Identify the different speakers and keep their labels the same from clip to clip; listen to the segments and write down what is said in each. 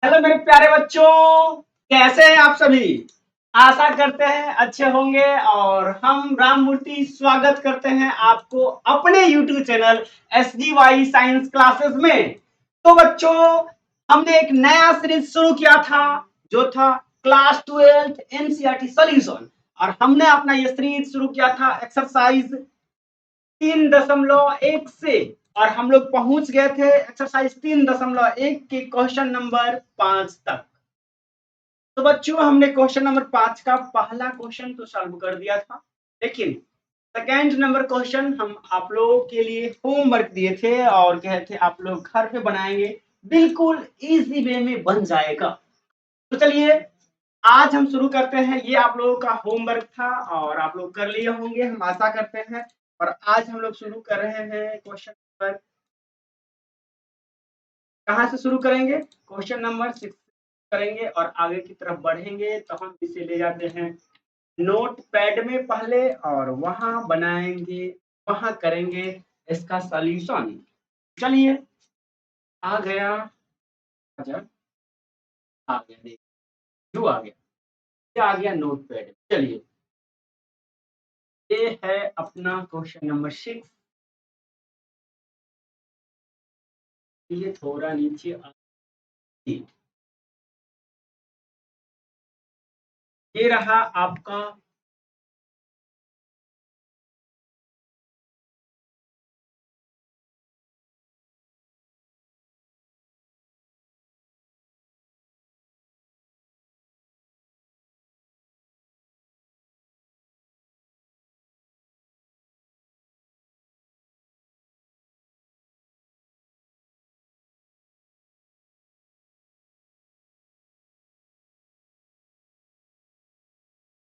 Speaker 1: Hello मेरे प्यारे बच्चों, कैसे हैं आप सभी। आशा करते हैं अच्छे होंगे और हम राम मूर्ति स्वागत करते हैं आपको अपने YouTube channel SGY science classes में। तो बच्चों, हमने एक नया सीरीज शुरू किया था जो था क्लास 12 NCERT सॉल्यूशन, और हमने अपना ये सीरीज शुरू किया था एक्सरसाइज 3.1 से, और हम लोग पहुंच गए थे एक्सरसाइज 3.1 के क्वेश्चन नंबर 5 तक। तो बच्चों, हमने क्वेश्चन नंबर 5 का पहला क्वेश्चन तो सॉल्व कर दिया था, लेकिन सेकेंड नंबर क्वेश्चन हम आप लोगों के लिए होमवर्क दिए थे और कहे थे आप लोग घर पे बनाएंगे, बिल्कुल इजी वे में बन जाएगा। तो चलिए आज हम शुरू करते हैं। ये आप लोगों का होमवर्क था और आप लोग कर लिए होंगे, हम आशा करते हैं। और आज हम लोग शुरू कर रहे हैं क्वेश्चन नंबर, कहाँ से शुरू करेंगे? क्वेश्चन नंबर 6 करेंगे और आगे की तरफ बढ़ेंगे तो हम इसे ले जाते हैं नोट पैड में पहले, और वहां बनाएंगे, वहां करेंगे इसका सॉल्यूशन। चलिए, आ गया, अच्छा आ गया, देखिए जो आ गया, ये आ गया नोट पैड। चलिए, ये है अपना क्वेश्चन नंबर 6। ये थोड़ा नीचे ये रहा आपका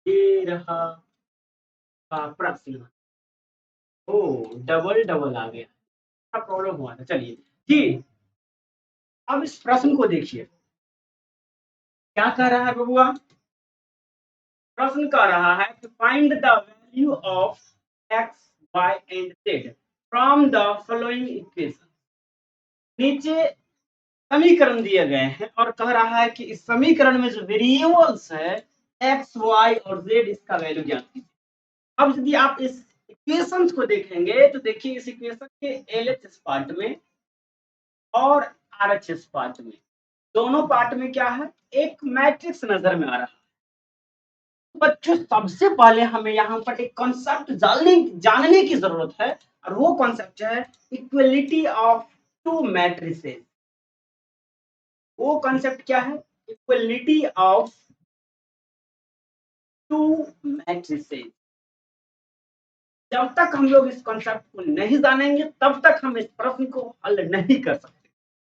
Speaker 1: ये रहा प्रश्न। ओ, डबल डबल आ गया, क्या प्रॉब्लम हुआ था? चलिए जी, अब इस प्रश्न को देखिए, क्या कह रहा है बबुआ। प्रश्न कह रहा है कि find the value of X Y and Z from the following equation. नीचे समीकरण दिए गए हैं और कह रहा है कि इस समीकरण में जो वेरिएबल्स है एक्स वाई और जेड, इसका वैल्यू ज्ञात कीजिए। अब यदि आप इस इक्वेशंस को देखेंगे तो देखिए इस इक्वेशन के एलएचएस पार्ट में और आरएचएस पार्ट में, दोनों पार्ट में क्या है, एक मैट्रिक्स नजर में आ रहा है। बच्चों, सबसे पहले हमें यहाँ पर एक कॉन्सेप्ट जानने की जरूरत है, और वो कॉन्सेप्ट है इक्वलिटी ऑफ टू मैट्रिसेस। वो कॉन्सेप्ट क्या है? Equality of to matrices. जब तक हम लोग इस कॉन्सेप्ट को नहीं जानेंगे तब तक हम इस प्रश्न को हल नहीं कर सकते।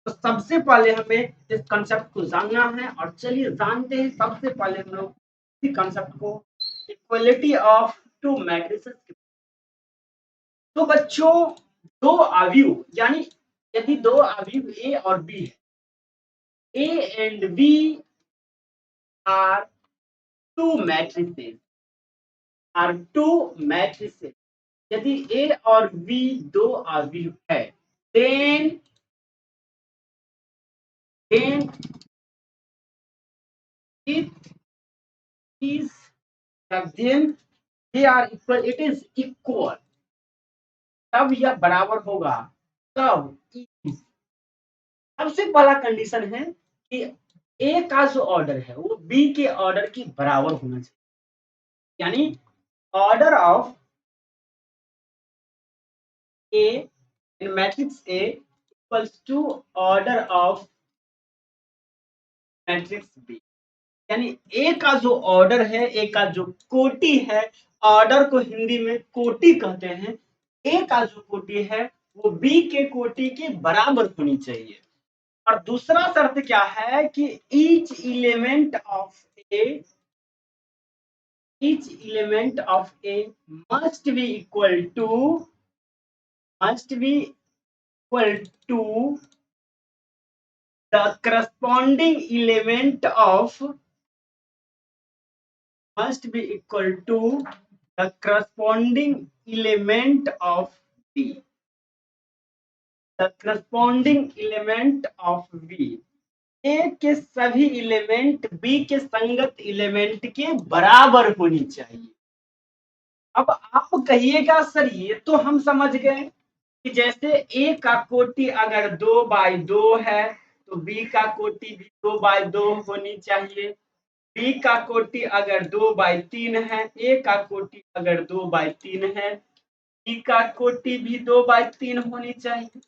Speaker 1: तो सबसे पहले हमें इस कॉन्सेप्ट को जानना है, और चलिए जानते हैं। सबसे पहले हम लोग इस कॉन्सेप्ट को, इक्वलिटी ऑफ टू मैट्रिसेस। तो बच्चों, दो अवयव, यानी यदि दो अवयव ए और बी है, A and B are two matrices, are two matrices. यदि ए और बी दो अवयव है, then then it is, then they are equal, it is equal, तब यह बराबर होगा। तब सबसे पहला कंडीशन है कि ए का जो ऑर्डर है वो बी के ऑर्डर के बराबर होना चाहिए, यानी order of A in matrix A equals to order of matrix B. यानी ए का जो ऑर्डर है, ए का जो कोटि है, ऑर्डर को हिंदी में कोटि कहते हैं, ए का जो कोटि है वो बी के कोटि के बराबर होनी चाहिए। और दूसरा शर्त क्या है कि each element of A, each element of A must be equal to the corresponding element of, must be equal to the corresponding element of B, the corresponding element of B। ए के सभी एलिमेंट बी के संगत element के बराबर होनी चाहिए। अब आप कहिएगा सर ये तो हम समझ गए कि जैसे ए का कोटि अगर 2/2 है तो बी का कोटि भी 2/2 होनी चाहिए। बी का कोटि अगर 2/3 है, ए का कोटि अगर 2/3 है, बी का कोटि भी 2/3 होनी चाहिए।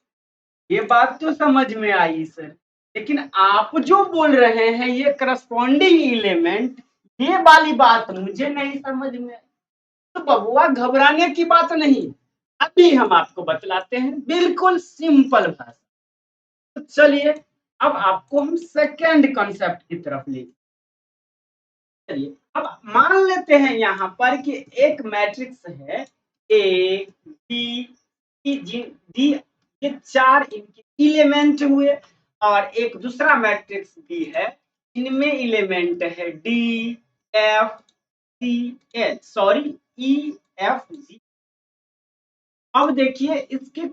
Speaker 1: ये बात तो समझ में आई सर, लेकिन आप जो बोल रहे हैं ये करस्पॉन्डिंग एलिमेंट, ये वाली बात मुझे नहीं समझ में आई। तो बबुआ घबराने की बात नहीं, अभी हम आपको बतलाते हैं बिल्कुल सिंपल भाषा। तो चलिए अब आपको हम सेकेंड कॉन्सेप्ट की तरफ ले चलिए। अब मान लेते हैं यहाँ पर कि एक मैट्रिक्स है ए बी डी, ये 4 इनके एलिमेंट हुए, और एक दूसरा मैट्रिक्स भी है, इनमें एलिमेंट है D F C H sorry E F G. अब देखिए इसके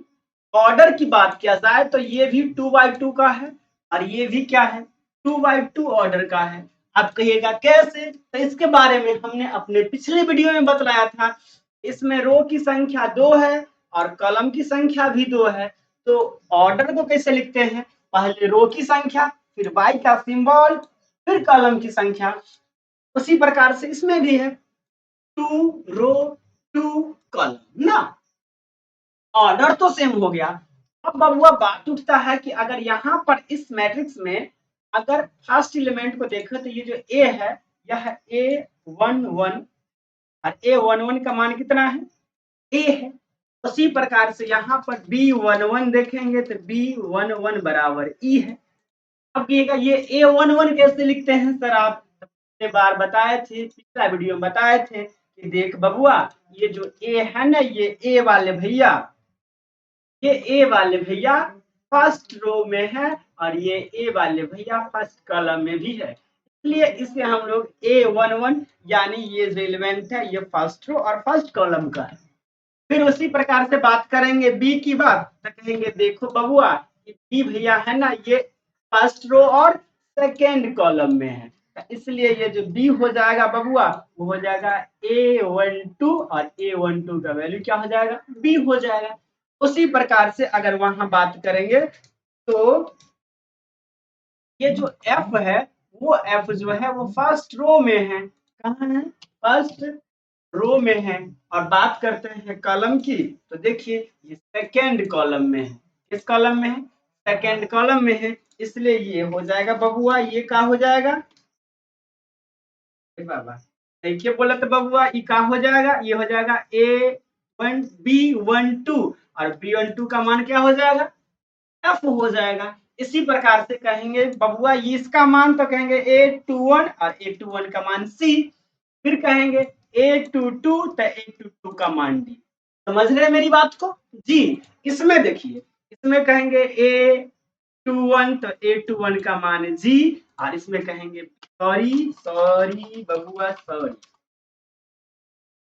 Speaker 1: ऑर्डर की बात किया जाए तो ये भी 2/2 का है और ये भी क्या है 2/2 ऑर्डर का है। आप कहिएगा कैसे, तो इसके बारे में हमने अपने पिछले वीडियो में बतलाया था। इसमें रो की संख्या 2 है और कॉलम की संख्या भी 2 है। तो ऑर्डर को कैसे लिखते हैं, पहले रो की संख्या, फिर बाई का सिंबल, फिर कॉलम की संख्या। उसी प्रकार से इसमें भी है 2 रो 2 कॉलम ना, ऑर्डर तो सेम हो गया। अब बबुआ बात उठता है कि अगर यहाँ पर इस मैट्रिक्स में अगर फर्स्ट एलिमेंट को देखें तो ये जो ए है यह A11 और A11 का मान कितना है ए है। उसी प्रकार से यहाँ पर B11 देखेंगे तो B11 बराबर ई है। अब ये A11 कैसे लिखते हैं सर, आप पिछले बार बताए थे, पिछला वीडियो में बताए थे कि देख बबुआ ये जो ए है ना, ये ए वाले भैया, ये ए वाले भैया फर्स्ट रो में है और ये ए वाले भैया फर्स्ट कॉलम में भी है, इसलिए इसे हम लोग A11 यानी ये जो एलिमेंट है ये फर्स्ट रो और फर्स्ट कॉलम का है। फिर उसी प्रकार से बात करेंगे बी की बात, तो कहेंगे देखो बबुआ बी भैया है ना, ये फर्स्ट रो और सेकेंड कॉलम में है, तो इसलिए ये जो बी हो जाएगा बबुआ वो हो जाएगा A12 और A12 का वैल्यू क्या हो जाएगा बी हो जाएगा। उसी प्रकार से अगर वहां बात करेंगे तो ये जो एफ है वो एफ जो है वो फर्स्ट रो में है, कहाँ है फर्स्ट रो में है। और बात करते हैं कॉलम की, तो देखिए ये सेकेंड कॉलम में है, किस कॉलम में है सेकेंड कॉलम में है, इसलिए ये हो जाएगा बबुआ ये क्या हो जाएगा बाबा देखिए बोला तो बबुआ ये क्या हो जाएगा, ये हो जाएगा B12 और B12 का मान क्या हो जाएगा एफ हो जाएगा। इसी प्रकार से कहेंगे बबुआ इसका मान तो कहेंगे A21 और A21 का मान सी, फिर कहेंगे A22 तो A22 का मान डी। समझ रहे हैं मेरी बात को जी। इसमें देखिए इसमें कहेंगे A21 तो A21 का मान जी, और इसमें कहेंगे सॉरी सॉरी बबुआ सॉरी,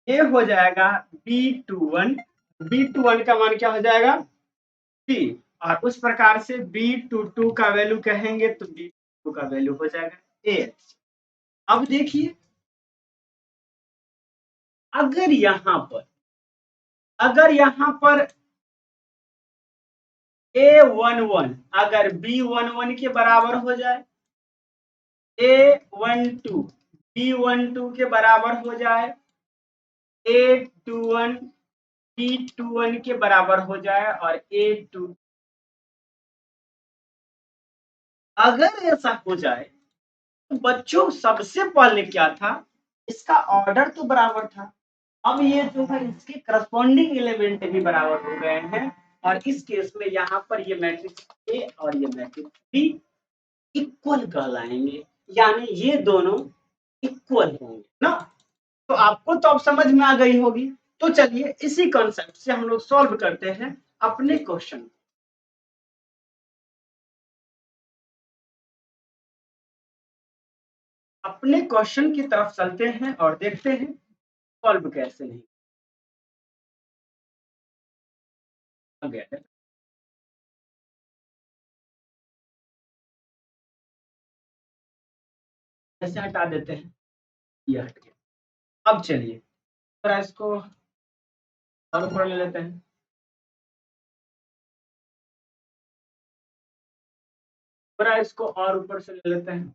Speaker 1: ये हो जाएगा B21 का मान क्या हो जाएगा सी, और उस प्रकार से B22 का वैल्यू कहेंगे तो B22 का वैल्यू हो जाएगा AH। अब देखिए अगर यहाँ पर A11 अगर B11 के बराबर हो जाए, A12 B12 के बराबर हो जाए, A21 B21 के बराबर हो जाए और A2 अगर ऐसा हो जाए तो बच्चों सबसे पहले क्या था इसका ऑर्डर तो बराबर था। अब ये जो है इसके करस्पॉन्डिंग एलिमेंट भी बराबर हो गए हैं, और इस केस में यहाँ पर ये मैट्रिक्स ए और ये मैट्रिक्स बी इक्वल कहलाएंगे, यानी ये दोनों इक्वल होंगे ना। तो आपको तो अब समझ में आ गई होगी। तो चलिए इसी कॉन्सेप्ट से हम लोग सॉल्व करते हैं अपने क्वेश्चन। अपने क्वेश्चन की तरफ चलते हैं और देखते हैं सॉल्व कैसे नहीं गया है। ऐसे हटा देते हैं, ये हट गया। अब चलिए थोड़ा इसको और ऊपर ले लेते हैं, थोड़ा इसको और ऊपर से ले लेते हैं,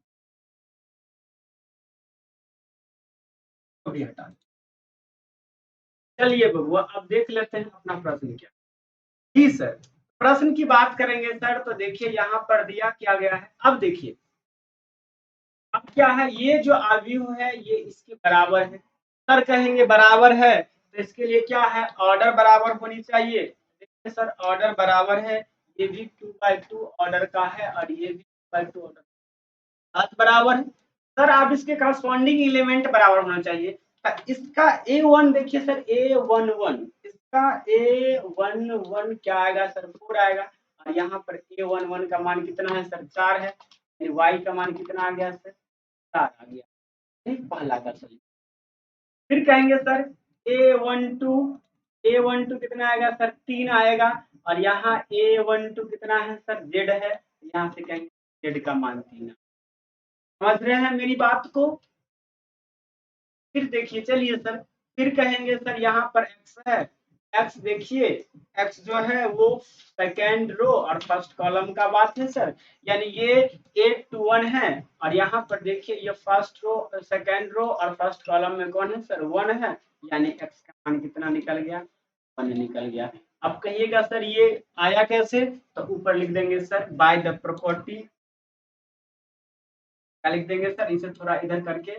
Speaker 1: तो भी हटा दें। चलिए बबुआ अब देख लेते हैं अपना प्रश्न क्या। जी सर, प्रश्न की बात करेंगे सर तो देखिए यहाँ पर दिया क्या गया है। अब देखिए अब क्या है, ये जो आव्यूह है ये इसके बराबर है। सर कहेंगे बराबर है तो इसके लिए क्या है, ऑर्डर बराबर होनी चाहिए। देखिए सर ऑर्डर बराबर है, ये भी 2/2 ऑर्डर का है और ये भी 2/2 ऑर्डर, बात बराबर है। सर आप इसके करस्पॉन्डिंग एलिमेंट बराबर होना चाहिए। इसका A1 देखिए सर A11, इसका A11 क्या आएगा सर 4 आएगा, और यहाँ पर A11 का मान कितना है सर 4 है, y का मान कितना आ गया सर 4 आ गया। ठीक, पहला का सही। फिर कहेंगे सर A12 कितना आएगा सर 3 आएगा, और यहाँ A12 कितना है सर z है, यहाँ से कहेंगे z का मान 3। समझ रहे हैं मेरी बात को। फिर देखिए चलिए सर, फिर कहेंगे सर यहाँ पर x है, x देखिए x जो है वो सेकेंड रो और फर्स्ट कॉलम का बात है सर, यानी ये 8 to 1 है, और यहाँ पर देखिए ये फर्स्ट रो सेकेंड रो और फर्स्ट कॉलम में कौन है सर 1 है, यानी x का मान कितना निकल गया 1 निकल गया। अब कहिएगा सर ये आया कैसे, तो ऊपर लिख देंगे सर बाय द प्रॉपर्टी, क्या लिख देंगे सर, इसे थोड़ा इधर करके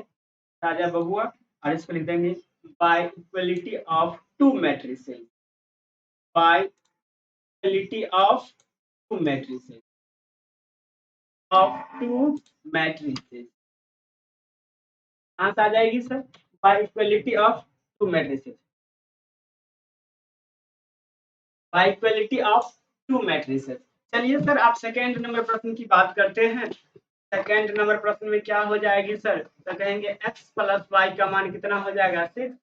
Speaker 1: राजा बबुआ, और इसको लिख देंगे bye equality of to matrices, bye equality of to matrices, of to matrices कहाँ से आ जाएगी sir, bye equality of to matrices, bye equality of to matrices. चलिए सर आप सेकेंड नंबर प्रश्न की बात करते हैं। सेकेंड नंबर प्रश्न में क्या हो जाएगी सर, तो कहेंगे x प्लस वाई का मान कितना हो जाएगा 6,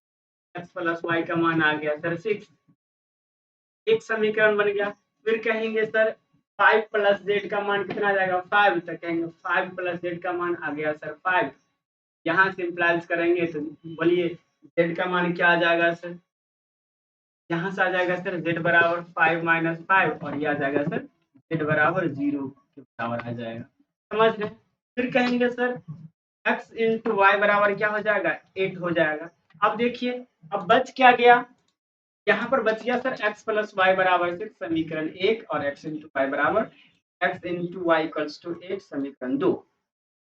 Speaker 1: x प्लस वाई का मान आ गया सर 6, एक समीकरण बन गया। फिर कहेंगे सर 5 प्लस जेड का मान कितना आ जाएगा 5, तो कहेंगे 5 प्लस जेड का मान आ गया सर 5। यहाँ सिंप्लाइज करेंगे तो बोलिए जेड का मान क्या आ जाएगा सर, यहाँ से आ जाएगा सर जेड बराबर 5 माइनस 5, और ये आ जाएगा सर जेड बराबर 0 के बराबर आ जाएगा। समझ रहे। फिर कहेंगे सर x इंटू वाई बराबर क्या हो जाएगा 8 हो जाएगा। अब देखिए अब बच क्या गया, यहाँ पर बच गया सर x प्लस वाई बराबर 6 समीकरण 1, और x इंटू वाई बराबर x into Y equals to 8 समीकरण 2।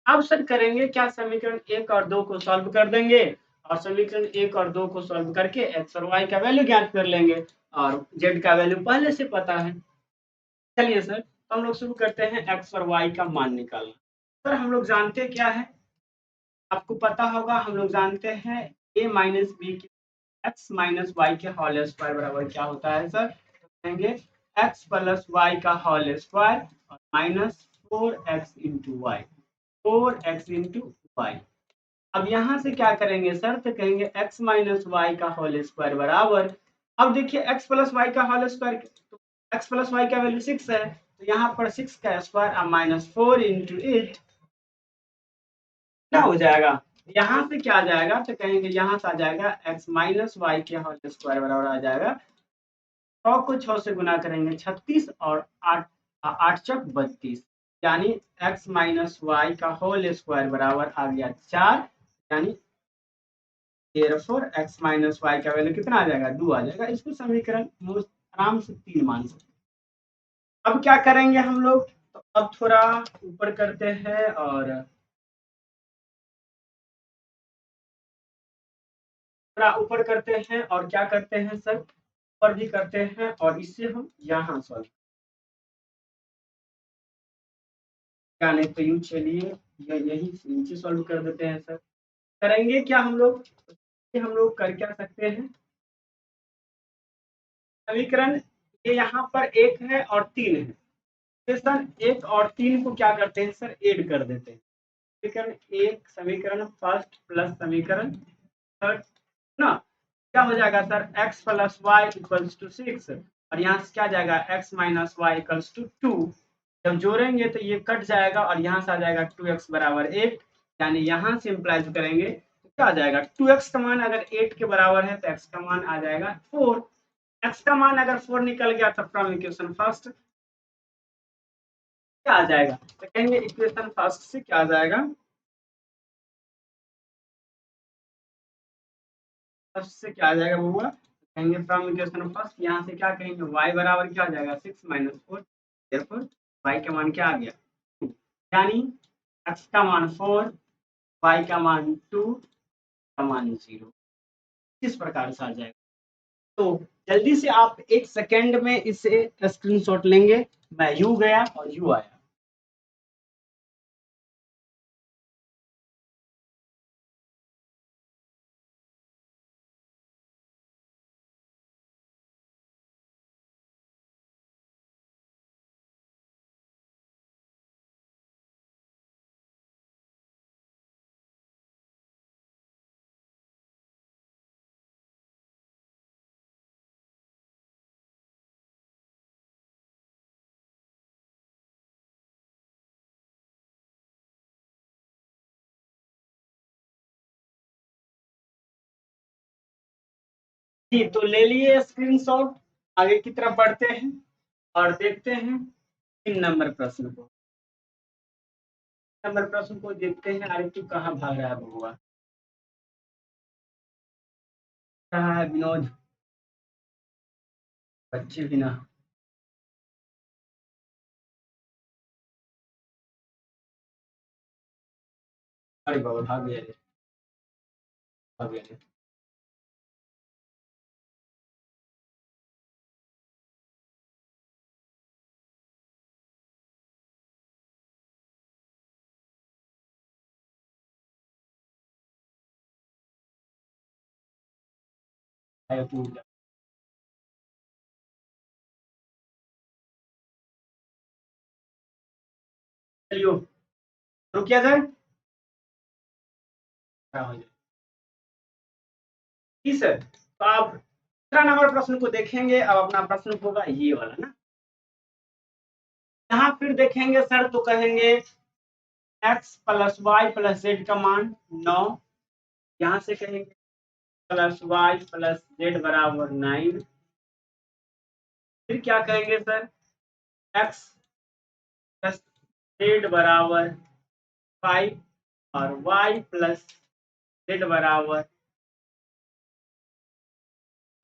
Speaker 1: अब सर करेंगे क्या, समीकरण 1 और 2 को सॉल्व कर देंगे, और समीकरण 1 और 2 को सॉल्व करके x और y का वैल्यू ज्ञात कर लेंगे, और z का वैल्यू पहले से पता है। चलिए सर तो हम लोग शुरू करते हैं x और y का मान निकालना। सर हम लोग जानते क्या है, आपको पता होगा हम लोग जानते हैं a minus B X minus Y के होल स्क्वायर बराबर क्या होता है सर, तो कहेंगे एक्स प्लस वाई का होल स्क्वायर और minus 4x into Y, 4x into Y. अब यहाँ से क्या करेंगे सर, तो कहेंगे x माइनस वाई का होल स्क्वायर बराबर, अब देखिए x प्लस वाई का होल स्क्वायर, तो x प्लस वाई का वैल्यू 6 है, तो यहाँ पर 6 का स्क्वायर और माइनस 4 इंटू 8 क्या हो जाएगा, यहाँ से क्या आ जाएगा, तो कहेंगे यहाँ से आ जाएगा x माइनस वाई के होल स्क्वायर बराबर आ जाएगा 100 को 6 से गुना करेंगे 36, और 8 8 चौक 32, यानी x माइनस वाई का होल स्क्वायर बराबर आ गया 4, यानी therefore x माइनस वाई का वैल्यू कितना आ जाएगा 2 आ जाएगा। इसको समीकरण आराम से 3 मान सकते। अब क्या करेंगे हम लोग, तो अब थोड़ा ऊपर करते हैं, और थोड़ा ऊपर करते हैं, और क्या करते हैं सर ऊपर भी करते हैं, और इससे हम यहाँ सॉल्व क्या, नहीं तो यूं चलिए यही नीचे सॉल्व कर देते हैं सर। करेंगे क्या हम लोग, हम लोग कर क्या सकते हैं, समीकरण ये यहाँ पर 1 है और 3 है, तो सर 1 और 3 को क्या करते हैं सर ऐड कर देते हैं, समीकरण 1 समीकरण फर्स्ट प्लस समीकरण थर्ड ना, क्या हो जाएगा sir x plus Y equals to 6, और यहाँ से क्या जाएगा x minus Y equals to 2, जब जोड़ेंगे तो ये कट जाएगा और यहाँ से आ जाएगा 2x बराबर 8, यानी यहाँ से इम्प्लाइज करेंगे तो क्या आ जाएगा, 2x का मान अगर 8 के बराबर है तो x का मान आ जाएगा 4। x का मान अगर 4 निकल गया तो फ्रॉम इक्वेशन फर्स्ट क्या आ जाएगा, तो कहेंगे इक्वेशन फर्स्ट से क्या आ जाएगा, फर्स्ट से क्या आ जाएगा बउआ, कहेंगे फ्रॉम इक्वेशन फर्स्ट, यहाँ से क्या कहेंगे y बराबर क्या आ जाएगा 6 - 4, देयरफॉर y का मान क्या आ गया 2, यानी x का मान 4, y का मान 2, का मान 0, इस प्रकार से आ जाएगा। तो जल्दी से आप 1 सेकंड में इसे स्क्रीनशॉट लेंगे, मैं यू गया और यू आया। जी, तो ले लिए स्क्रीनशॉट, आगे की तरफ बढ़ते हैं और देखते हैं 3 नंबर प्रश्न को। नंबर प्रश्न को देखते हैं, अरे तू कहाँ भाग रहा है बबुआ? कहाँ है विनोद? बच्चे बिना। अरे बाबा भाग गया रे, भाग गया रे। आया तू जा। चलियो, रुकिए सर, क्या हो जाए। जी सर, तो आप 15 नंबर प्रश्न को देखेंगे, अब अपना प्रश्न होगा ये वाला ना। यहाँ फिर देखेंगे सर तो कहेंगे x plus Y plus Z का मान 9, यहाँ से कहेंगे प्लस वाई प्लस जेड बराबर 9, फिर क्या कहेंगे सर x प्लस जेड बराबर 5 और y प्लस जेड बराबर,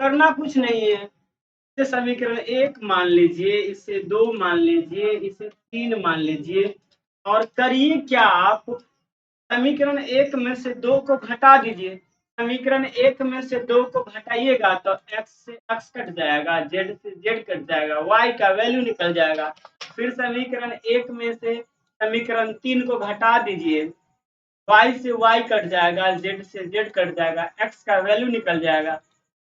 Speaker 1: करना कुछ नहीं है, इसे समीकरण 1 मान लीजिए, इसे 2 मान लीजिए, इसे 3 मान लीजिए, और करिए क्या आप, समीकरण 1 में से 2 को घटा दीजिए। समीकरण 1 में से 2 को घटाइएगा तो x से x कट जाएगा, z से z कट जाएगा, y का वैल्यू निकल जाएगा। फिर समीकरण 1 में से समीकरण 3 को घटा दीजिए, y से y कट जाएगा, z से z कट जाएगा, x का वैल्यू निकल जाएगा।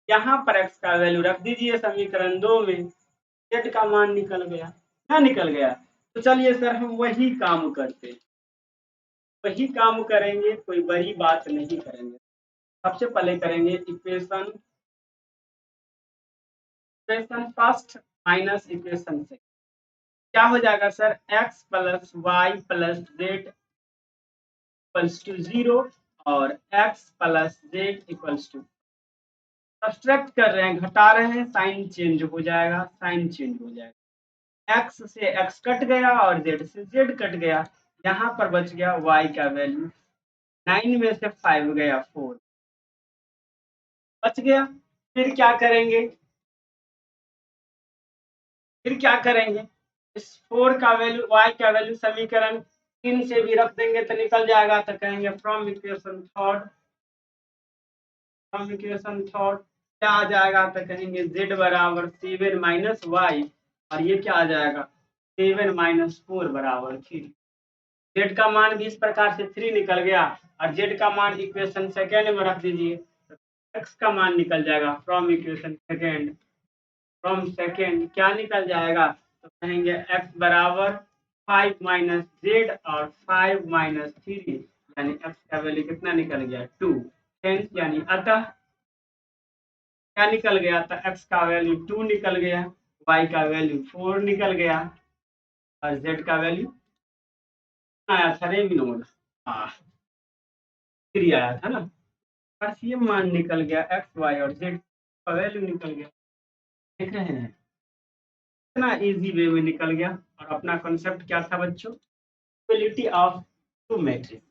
Speaker 1: यहाँ पर x का वैल्यू रख दीजिए समीकरण 2 में, z का मान निकल गया, क्या निकल गया। तो चलिए सर हम वही काम करते हैं, वही काम करेंगे, कोई बड़ी बात नहीं करेंगे। सबसे पहले करेंगे equation, equation first minus equation से क्या हो जाएगा sir, x plus Y plus Z equals to 0 और x plus Z equals to, subtract कर रहे हैं, घटा रहे हैं, साइन चेंज हो जाएगा, साइन चेंज हो जाएगा, x से x कट गया और z से z कट गया, यहाँ पर बच गया y का वैल्यू, 9 में से 5 गया 4 बच गया। फिर क्या करेंगे, फिर क्या करेंगे, इस 4 का वैल्यू, y का वैल्यू समीकरण 3 से भी रख देंगे तो निकल जाएगा, तो कहेंगे from equation third, from equation third क्या आ जाएगा, तो कहेंगे z बराबर 7 माइनस वाई, और ये क्या आ जाएगा 7 माइनस 4 बराबर 3। z का मान भी इस प्रकार से 3 निकल गया, और z का मान इक्वेशन सेकेंड में रख दीजिए, तो x का मान निकल जाएगा from equation second, from second क्या निकल जाएगा, तो कहेंगे x बराबर 5 माइनस जेड और 5 माइनस 3, यानी x का वैल्यू कितना निकल गया 2, हेंस यानी अतः क्या निकल गया, तो x का वैल्यू 2 निकल गया, y का वैल्यू 4 निकल गया, और z का वैल्यू आया था रे विनोद। हाँ, 3 आया था ना, RCM मान निकल गया, एक्स वाई और जेड का वैल्यू निकल गया। देख रहे हैं इतना इजी वे में निकल गया। और अपना कॉन्सेप्ट क्या था बच्चों? Equality of two matrix.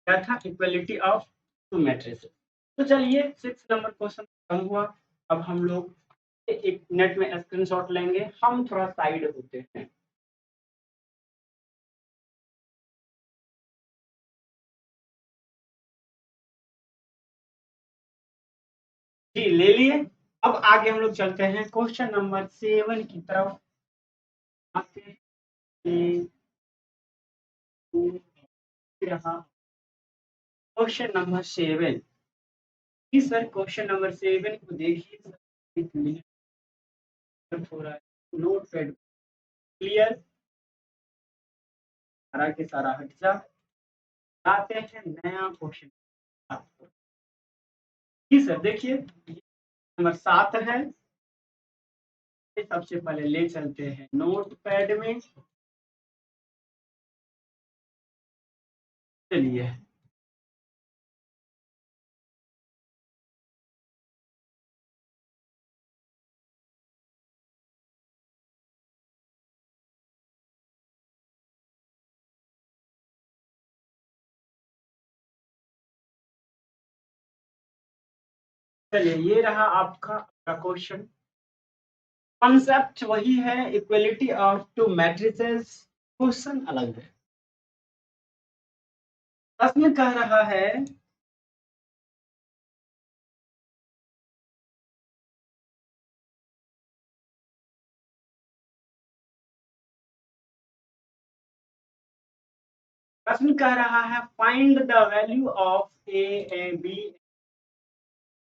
Speaker 1: क्या था? Equality of two matrix. तो चलिए 6 नंबर क्वेश्चन खत्म हुआ। अब हम लोग एक मिनट में स्क्रीनशॉट लेंगे, हम थोड़ा साइड होते हैं। जी ले लिए। अब आगे हम लोग चलते हैं क्वेश्चन नंबर 7 की तरफ। आते हैं रहा क्वेश्चन नंबर 7। जी सर, क्वेश्चन नंबर 7 को देखिए सर, एक मिनट हो रहा है। नोट पैड क्लियर, सारा के सारा हट जा। आते हैं नया क्वेश्चन। जी सर देखिए, नंबर 7 है। सबसे पहले ले चलते हैं नोट पैड में। चलिए चलिए, ये रहा आपका क्वेश्चन। कॉन्सेप्ट वही है, equality of to matrices. Question अलग है। प्रश्न कह रहा है प्रश्न कह रहा है find the value of A B,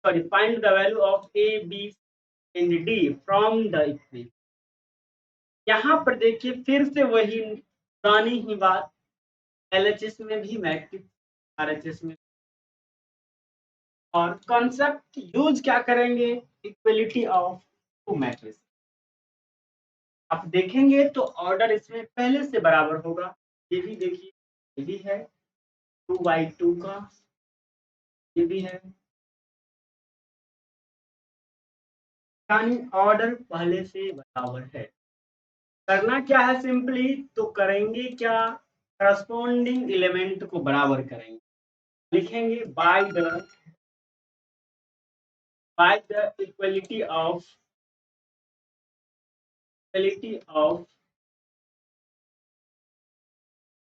Speaker 1: sorry, find the value of A B and D from the equation. यहाँ पर देखिए फिर से वही पुरानी ही बात, एलएचएस में भी मैट्रिक्स, आरएचएस में। और कॉन्सेप्ट यूज क्या करेंगे? Equality of two matrix. आप देखेंगे तो ऑर्डर इसमें पहले से बराबर होगा। ये भी देखिए, ये भी है 2/2 का, ये भी है, यानी ऑर्डर पहले से बराबर है। करना क्या है? सिंपली तो करेंगे क्या, करस्पॉन्डिंग एलिमेंट को बराबर करेंगे। लिखेंगे बाय द इक्वलिटी ऑफ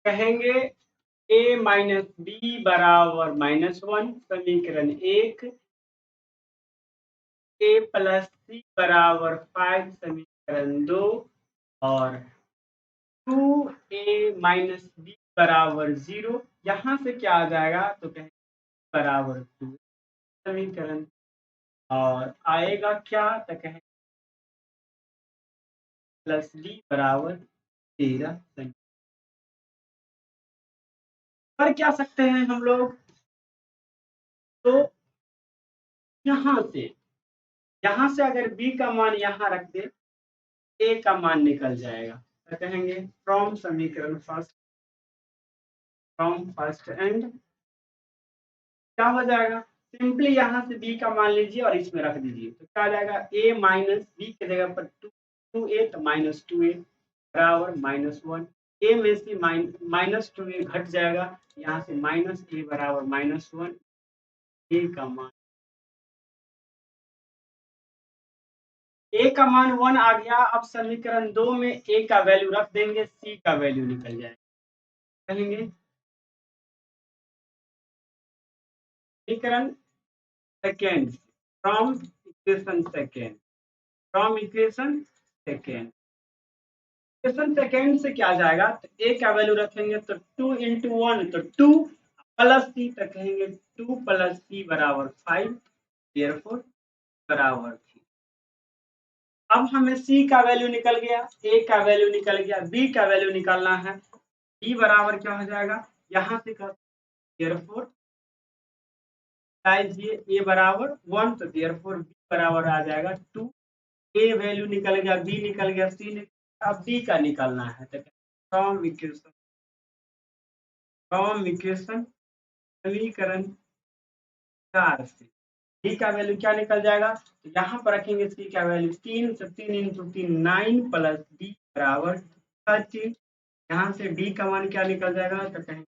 Speaker 1: कहेंगे ए माइनस बी बराबर -1, समीकरण 1। ए प्लस सी बराबर 5, समीकरण 2। और 2a माइनस बी बराबर 0। यहाँ से क्या आ जाएगा? तो कहेंगे बराबर 2, समीकरण। और आएगा क्या? तो कहेंगे प्लस डी बराबर 13, समीकरण। कर क्या सकते हैं हम लोग? तो यहाँ से अगर b का मान यहाँ रख दे, a का मान निकल जाएगा। तो कहेंगे फ्रॉम समीकरण फर्स्ट एंड क्या हो जाएगा? सिंपली यहाँ से b का मान लीजिए और इसमें रख दीजिए, तो क्या आ जाएगा? a माइनस बी की जगह पर 2a, तो -2a बराबर -1। a में से -2a घट जाएगा, यहाँ से -a बराबर -1। a का मान a का मान 1 आ गया। अब समीकरण 2 में a का वैल्यू रख देंगे, c का वैल्यू निकल जाएगा। कहेंगे समीकरण second from equation second equation second से क्या आ जाएगा? तो a का वैल्यू रखेंगे तो 2 इंटू 1 तो 2 प्लस सी, तो कहेंगे 2 प्लस सी बराबर 5, देयरफॉर बराबर 3। अब हमें c का वैल्यू निकल गया, a का वैल्यू निकल गया, b का वैल्यू निकालना है। b बराबर क्या हो जाएगा? यहाँ से देयरफॉर ए बराबर 1, तो देयरफॉर b बराबर आ जाएगा 2। ए वैल्यू निकल गया, बी निकल गया, सी निकल। अब बी का निकालना है, तो फ्रॉम इक्वेशन समीकरण 4 से डी का वैल्यू क्या निकल जाएगा, तो यहाँ पर रखेंगे सी का वैल्यू 3 से 3 इंटू 3 9 प्लस डी बराबर 13। यहाँ से डी का मान क्या निकल जाएगा, तो कहेंगे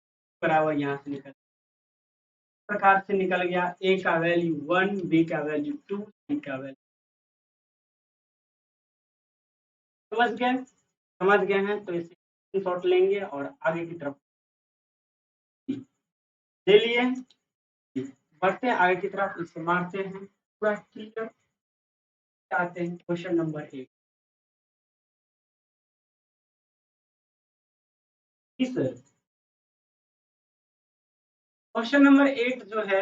Speaker 1: बराबर यहाँ से निकल प्रकार से निकल गया ए का वैल्यू 1, बी का वैल्यू 2, सी का वैल्यू। समझ गए हैं तो इसे शॉर्ट लेंगे और आगे की तरफ ले लिए। बढ़ते हैं आगे की तरफ, इसे मारते हैं पूरा क्लियर। आते हैं क्वेश्चन नंबर 8। इस क्वेश्चन नंबर 8 जो है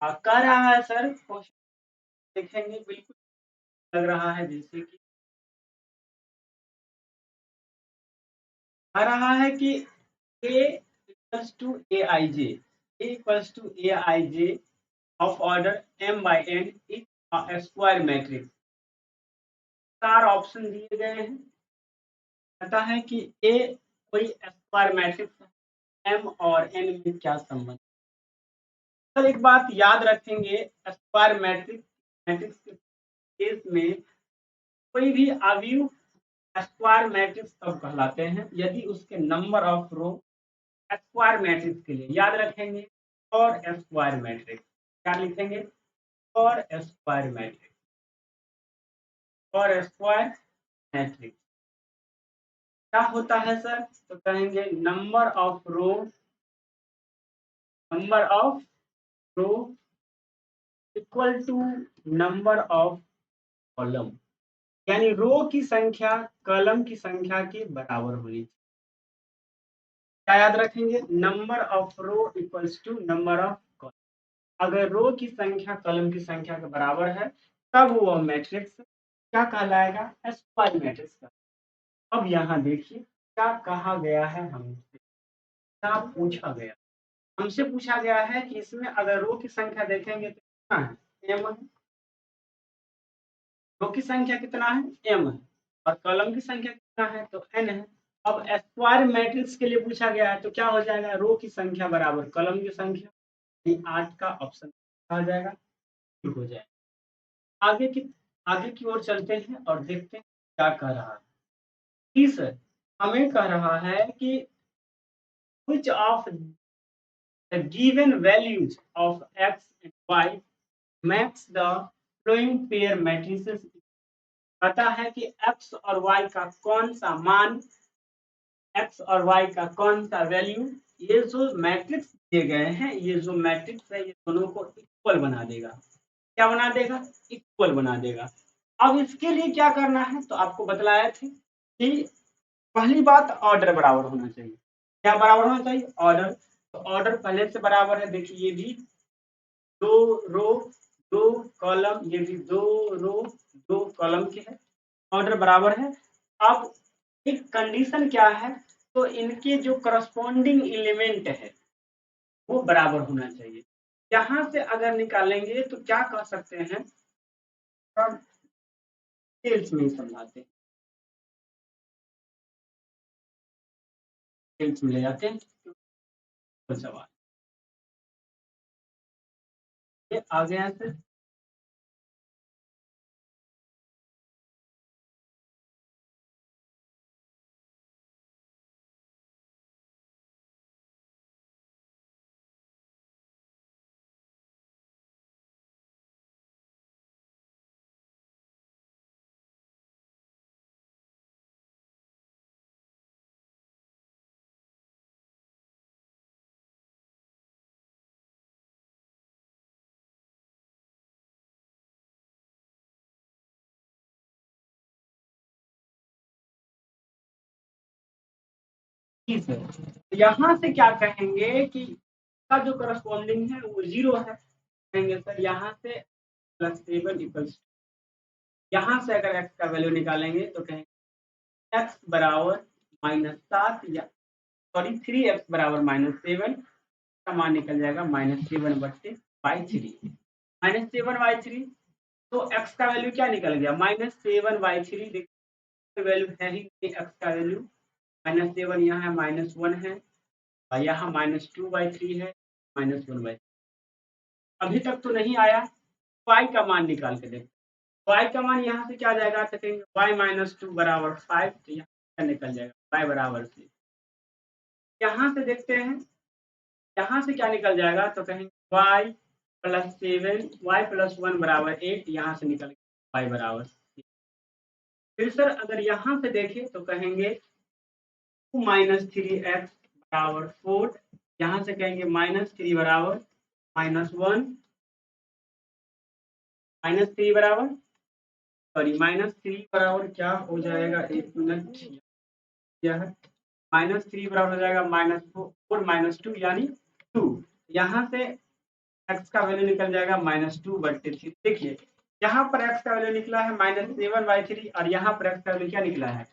Speaker 1: कह रहा है सर, क्वेश्चन देखेंगे बिल्कुल लग रहा है जैसे कि कह रहा है कि a equals to A I J, a equals to A I J of order m by n is a square matrix. 4 option दिए गए हैं, पता है कि a कोई स्क्वायर मैट्रिक्स है, m और n में क्या संबंध। सर एक बात याद रखेंगे, स्क्वायर मैट्रिक्स मैट्रिक्स के केस में कोई भी अवयव स्क्वायर मैट्रिक्स कब कहलाते हैं, यदि उसके number of row square matrix के लिए याद रखेंगे और स्क्वायर मैट्रिक्स क्या लिखेंगे, और स्क्वायर मैट्रिक्स, और स्क्वायर मैट्रिक्स क्या होता है सर, तो कहेंगे number of row equal to number of column, यानी रो की संख्या कॉलम की संख्या के बराबर होनी चाहिए। क्या याद रखेंगे, number of row equals to number of column. अगर रो की संख्या कॉलम की संख्या के बराबर है तब वो मैट्रिक्स क्या कहलाएगा, स्क्वायर मैट्रिक्स का। अब यहाँ देखिए क्या कहा गया है, हमसे क्या पूछा गया, हमसे पूछा गया है कि इसमें अगर रो की संख्या देखेंगे तो कितना है, m है। रो की संख्या कितना है, m है, और कॉलम की संख्या कितना है, तो n है। अब स्क्वायर मैट्रिक्स के लिए पूछा गया है तो क्या हो जाएगा, रो की संख्या बराबर कॉलम की संख्या, ये 8 का ऑप्शन आ जाएगा, ठीक हो जाएगा। आगे की ओर चलते हैं और देखते हैं क्या कह रहा है। जी सर, हमें कह रहा है कि which of the given values of x and y makes the following pair matrices। पता है कि x और y का कौन सा मान, x और y का कौन सा वैल्यू, ये जो मैट्रिक्स दिए गए हैं, ये जो मैट्रिक्स है ये दोनों को इक्वल बना देगा। क्या बना देगा, इक्वल बना देगा। अब इसके लिए क्या करना है, तो आपको बतलाया थे कि पहली बात ऑर्डर बराबर होना चाहिए। क्या बराबर होना चाहिए, ऑर्डर। तो ऑर्डर पहले से बराबर है, देखिए ये भी 2 रो 2 कॉलम, ये भी 2 रो 2 कॉलम के है, ऑर्डर बराबर है। अब एक कंडीशन क्या है, तो इनके जो करस्पॉन्डिंग एलिमेंट है वो बराबर होना चाहिए। यहाँ से अगर निकालेंगे तो क्या कह सकते हैं, डिटेल्स में समझाते हैं, डिटेल्स में ले जाते हैं तो सवाल ये आ गया सर। जी सर, यहाँ से क्या कहेंगे कि का जो करस्पॉन्डिंग है वो 0 है, कहेंगे सर यहाँ से +7 इक्वल्स, यहाँ से अगर x का वैल्यू निकालेंगे तो कहेंगे x बराबर -7 या सॉरी 3x बराबर -7 का मान निकल जाएगा -7/3, -7/3। तो x का वैल्यू क्या निकल गया, -7/3। देखिए वैल्यू है ही x का वैल्यू -7, यहाँ है -1 है, और यहाँ -2/3 है, -1/3। अभी तक तो नहीं आया, y का मान निकाल के देखते हैं। y का मान यहाँ से क्या आ जाएगा, तो कहेंगे y-2 बराबर 5, तो यहाँ क्या निकल जाएगा, y बराबर 3। यहाँ से देखते हैं, यहाँ से क्या निकल जाएगा, तो कहेंगे y + 7, y + 1 बराबर 8, यहाँ से निकल y बराबर 3। फिर सर अगर यहाँ से देखें तो कहेंगे 2 - 3x बराबर 4, यहाँ से कहेंगे -3 बराबर -1, -3 बराबर -3 बराबर क्या हो जाएगा, 1 मिनट, यह है -3 बराबर हो जाएगा -4 - 2 यानी 2। यहाँ से x का वैल्यू निकल जाएगा -2/3। देखिए यहाँ पर x का वैल्यू निकला है -7/3 और यहाँ पर x का वैल्यू क्या निकला है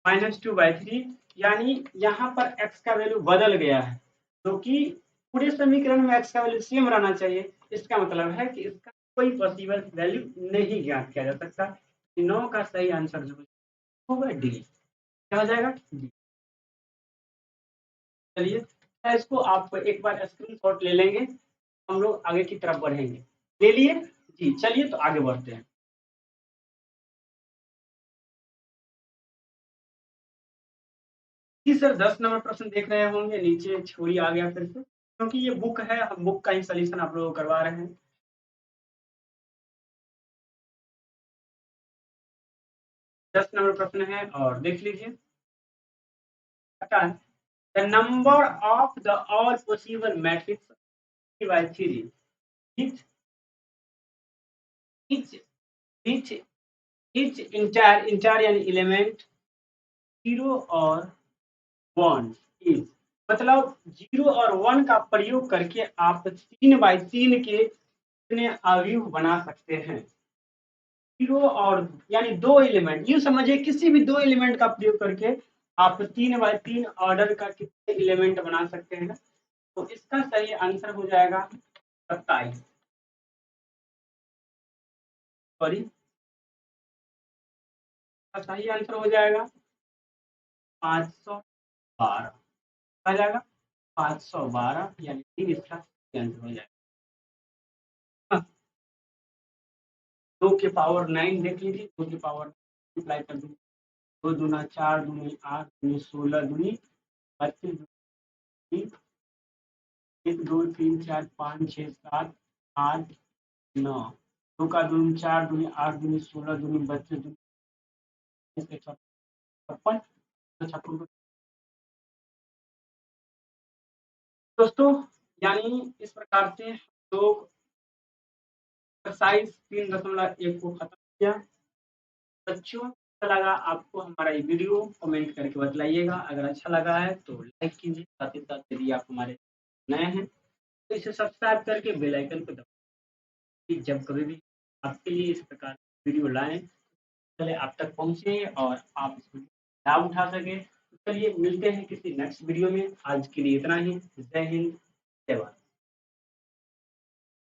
Speaker 1: -2/3, यानी यहाँ पर x का वैल्यू बदल गया है, जो कि पूरे समीकरण में x का वैल्यू सेम रहना चाहिए। इसका मतलब है कि इसका कोई पॉसिबल वैल्यू नहीं ज्ञात किया जा सकता। 9 का सही आंसर जो होगा डी। क्या हो जाएगा, डी। चलिए इसको आप एक बार स्क्रीनशॉट ले लेंगे, हम लोग आगे की तरफ बढ़ेंगे। ले लिए जी, चलिए तो आगे बढ़ते हैं। जी सर 10 नंबर प्रश्न देख रहे होंगे, नीचे छोरी आ गया फिर से, क्योंकि ये बुक है, हम बुक का ही सॉल्यूशन आप लोगों को करवा रहे हैं। 10 नंबर प्रश्न है और देख लीजिए। The number of the all possible matrix by 3 each each each each entire यानी एलिमेंट 0 और 1 इज, मतलब 0 और 1 का प्रयोग करके आप 3/3 के कितने अवयव बना सकते हैं। 0 और यानी 2 एलिमेंट, यूँ समझिए किसी भी 2 एलिमेंट का प्रयोग करके आप 3/3 ऑर्डर का कितने एलिमेंट बना सकते हैं। तो इसका सही आंसर हो जाएगा 27। सॉरी, सही आंसर हो जाएगा 512 आ जाएगा 512, यानी कि इसका सही आंसर हो जाएगा। 2 के पावर 9 देख लीजिए, 2 के पावर मल्टीप्लाई कर दीजिए, 2 दूना 4, दूनी 8, दूनी 16, दूनी 32, दूनी 1 2 3 4 5 6 7 8 9, 2 का दूनी 4, दूनी 8, दूनी 16, दूनी 32, दूनी 56, दोस्तों यानी इस प्रकार से हम लोग एक्सरसाइज 3.1 को खत्म किया। बच्चों अच्छा लगा आपको हमारा ये वीडियो, कमेंट करके बतलाइएगा। अगर अच्छा लगा है तो लाइक कीजिए, साथ ही साथ यदि आप हमारे नए हैं तो इसे सब्सक्राइब करके बेल आइकन को दबाइए, जब कभी भी आपके लिए इस प्रकार की वीडियो लाएं पहले आप तक पहुंचे और आप इसको लाभ उठा सकें। तो चलिए मिलते हैं किसी नेक्स्ट वीडियो में, आज के लिए इतना ही। जय हिंद, जय भारत।